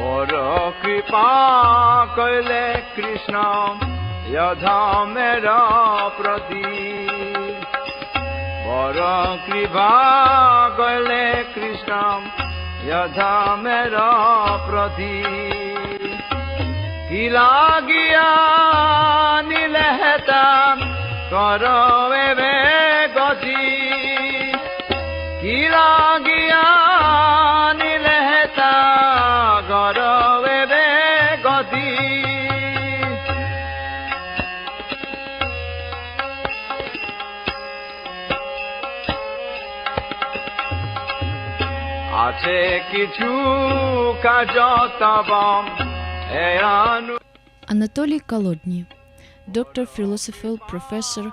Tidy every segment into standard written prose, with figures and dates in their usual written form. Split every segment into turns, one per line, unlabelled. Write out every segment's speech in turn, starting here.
বড় কৃপা কইলে কৃষ্ণ यधमेर प्रति बर कृपा कइले कृष्ण यधमेर प्रति कि लागिया निले हेता करवे बे गति कि लागिया निले हेता करवे बे गति আছে কিছু কাজ তব
Anatoly Kolodny, Doctor Philosophy Professor,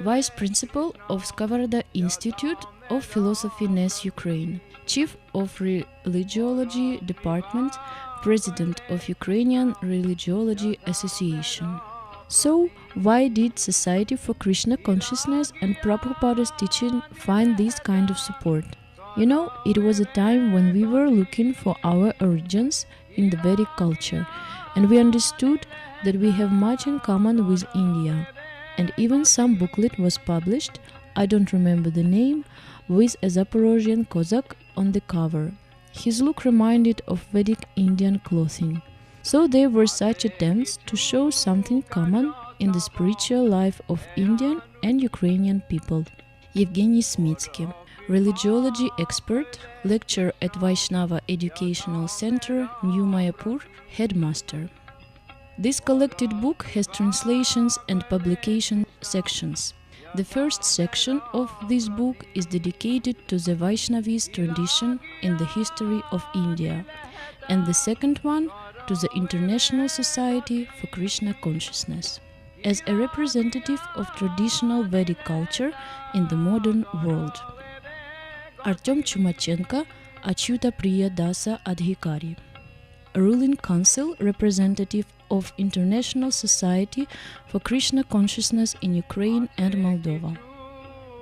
Vice Principal of Skovoroda Institute of Philosophy NASU Ukraine, Chief of Religiology Department, President of Ukrainian Religiology Association. So, why did Society for Krishna Consciousness and Prabhupada's teaching find this kind of support? You know, it was a time when we were looking for our origins in the Vedic culture, and we understood that we have much in common with India. And even some booklet was published, I don't remember the name, with a Zaporozhian Cossack on the cover. His look reminded of Vedic Indian clothing. So there were such attempts to show something common in the spiritual life of Indian and Ukrainian people. Evgeny Smitsky, religiology expert, lecturer at Vaishnava Educational Center, New Mayapur, headmaster. This collected book has translations and publication sections. The first section of this book is dedicated to the Vaishnavist tradition in the history of India, and the second one to the International Society for Krishna Consciousness, as a representative of traditional Vedic culture in the modern world. Artyom Chumachenko, Achyuta Priya Dasa Adhikari, Ruling Council representative of International Society for Krishna Consciousness in Ukraine and Moldova.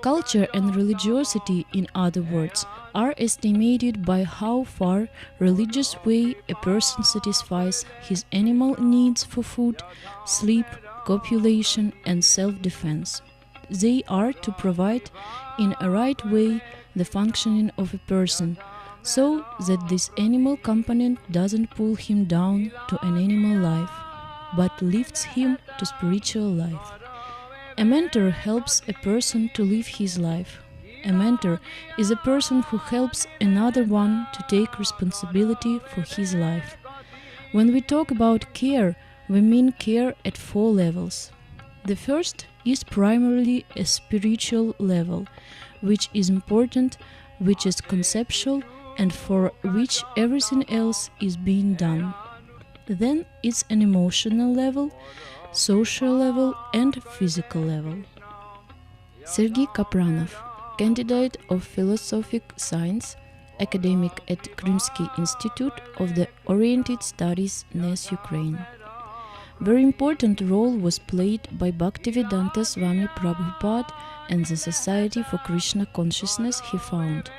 Culture and religiosity, in other words, are estimated by how far religious way a person satisfies his animal needs for food, sleep, copulation and self-defense. They are to provide in a right way the functioning of a person, so that this animal component doesn't pull him down to an animal life, but lifts him to spiritual life. A mentor helps a person to live his life. A mentor is a person who helps another one to take responsibility for his life. When we talk about care, we mean care at 4 levels. The first is primarily a spiritual level, which is important, which is conceptual, and for which everything else is being done. Then it's an emotional level, social level, and physical level. Sergei Kapranov, candidate of Philosophic Science, academic at Krymsky Institute of the Oriented Studies, NASU Ukraine. Very important role was played by Bhaktivedanta Swami Prabhupada and the Society for Krishna Consciousness he found,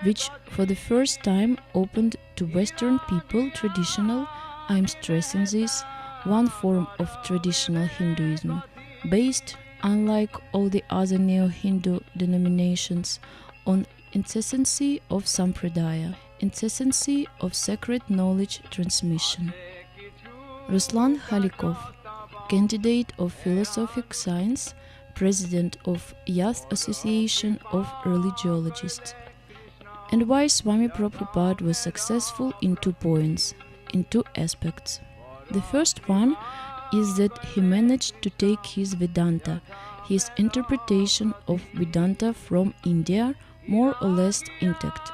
which for the first time opened to Western people traditional, I'm stressing this, one form of traditional Hinduism, based, unlike all the other neo-Hindu denominations, on incessancy of sampradaya, incessancy of sacred knowledge transmission. Ruslan Khalikov, candidate of Philosophic Science, President of Youth Association of Religiologists. And why Swami Prabhupada was successful in 2 points, in 2 aspects. The first one is that he managed to take his Vedanta, his interpretation of Vedanta from India, more or less intact.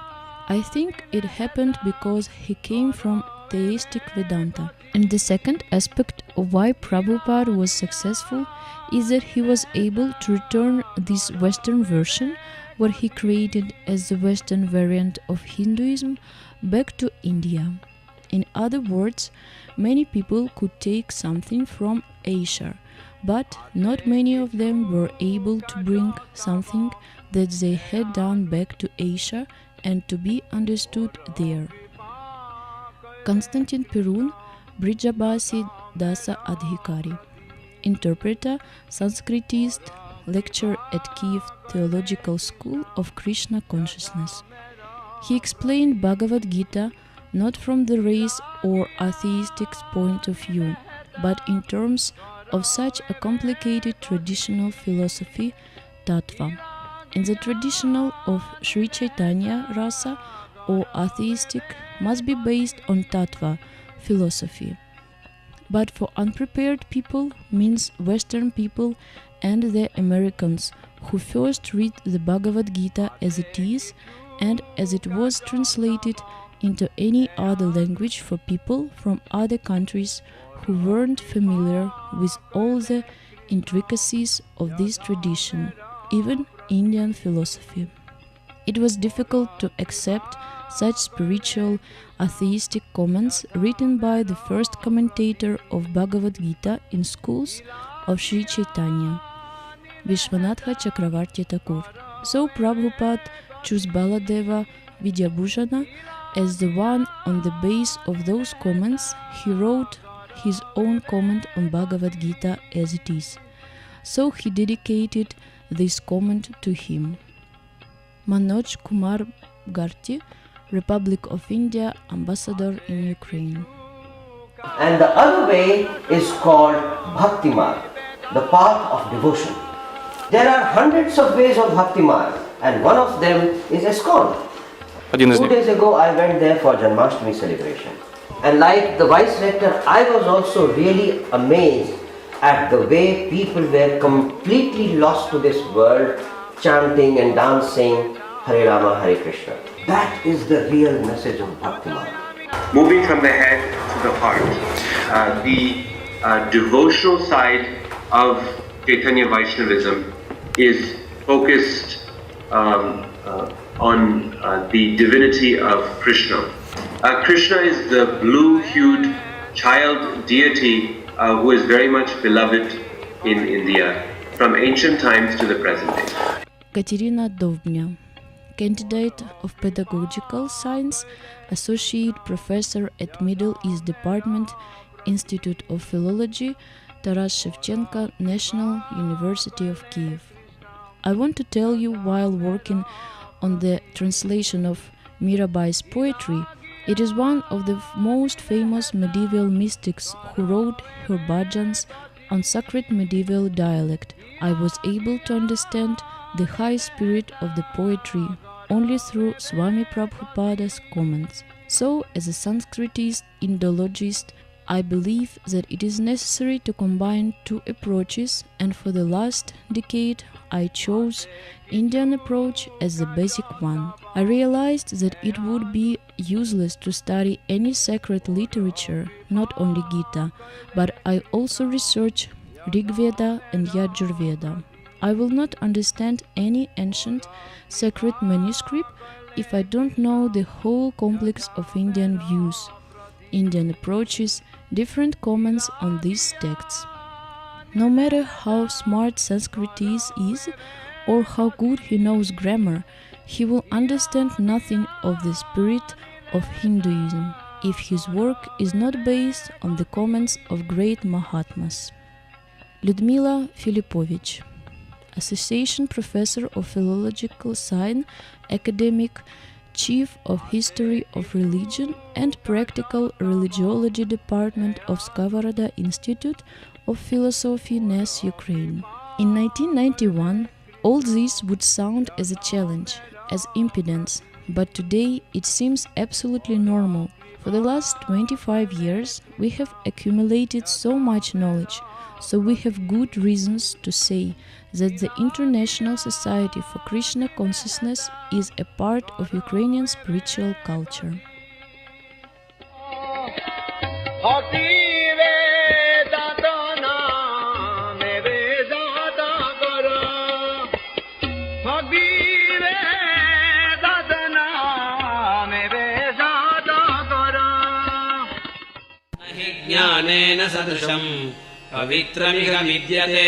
I think it happened because he came from theistic Vedanta. And the second aspect of why Prabhupada was successful is that he was able to return this Western version, what he created as the Western variant of Hinduism, back to India. In other words, many people could take something from Asia, but not many of them were able to bring something that they had done back to Asia and to be understood there. Konstantin Perun, Brijabasi Dasa Adhikari. Interpreter, Sanskritist, lecturer at Kiev Theological School of Krishna Consciousness. He explained Bhagavad Gita not from the race or atheistic point of view, but in terms of such a complicated traditional philosophy, tattva. In the traditional of Sri Chaitanya rasa or atheistic must be based on tattva, philosophy. But for unprepared people means Western people and the Americans who first read the Bhagavad Gita as it is and as it was translated into any other language for people from other countries who weren't familiar with all the intricacies of this tradition, even Indian philosophy. It was difficult to accept such spiritual atheistic comments written by the first commentator of Bhagavad Gita in schools of Sri Chaitanya, Vishwanatha Chakravarti Thakur. So Prabhupada chose Baladeva Vidyabhusana as the one on the base of those comments. He wrote his own comment on Bhagavad Gita as it is. So he dedicated this comment to him. Manoj Kumar Garti, Republic of India, Ambassador in Ukraine.
And the other way is called Bhakti Marg, the path of devotion. There are hundreds of ways of Bhakti Marg, and one of them is ISKCON. 2 days ago I went there for Janmashtami celebration. And like the Vice Rector, I was also really amazed at the way people were completely lost to this world, chanting and dancing Hare Rama, Hare Krishna. That is the real message of Bhakti Marg.
Moving from the head to the heart, the devotional side of Chaitanya Vaishnavism is focused on the divinity of Krishna. Krishna is the blue-hued child deity who is very much beloved in India from ancient times to the present day.
Katerina Dovbnya, candidate of Pedagogical Science, Associate Professor at Middle East Department, Institute of Philology, Taras Shevchenko National University of Kiev. I want to tell you, while working on the translation of Mirabai's poetry, it is one of the most famous medieval mystics who wrote her bhajans on sacred medieval dialect. I was able to understand the high spirit of the poetry only through Swami Prabhupada's comments. So, as a Sanskritist Indologist, I believe that it is necessary to combine two approaches, and for the last decade I chose Indian approach as the basic one. I realized that it would be useless to study any sacred literature, not only Gita, but I also research Rigveda and Yajurveda. I will not understand any ancient sacred manuscript if I don't know the whole complex of Indian views, Indian approaches, different comments on these texts. No matter how smart Sanskritist is or how good he knows grammar, he will understand nothing of the spirit of Hinduism if his work is not based on the comments of great Mahatmas. Lyudmila Filipovich, Association Professor of Philological Science, Academic, Chief of History of Religion and Practical Religiology Department of Skovoroda Institute of Philosophy, NASU, Ukraine. In 1991, all this would sound as a challenge, as impedance, but today it seems absolutely normal. For the last 25 years, we have accumulated so much knowledge, so we have good reasons to say that the International Society for Krishna Consciousness is a part of Ukrainian spiritual culture.
ज्ञानेन सदृशम् पवित्रमिह विद्यते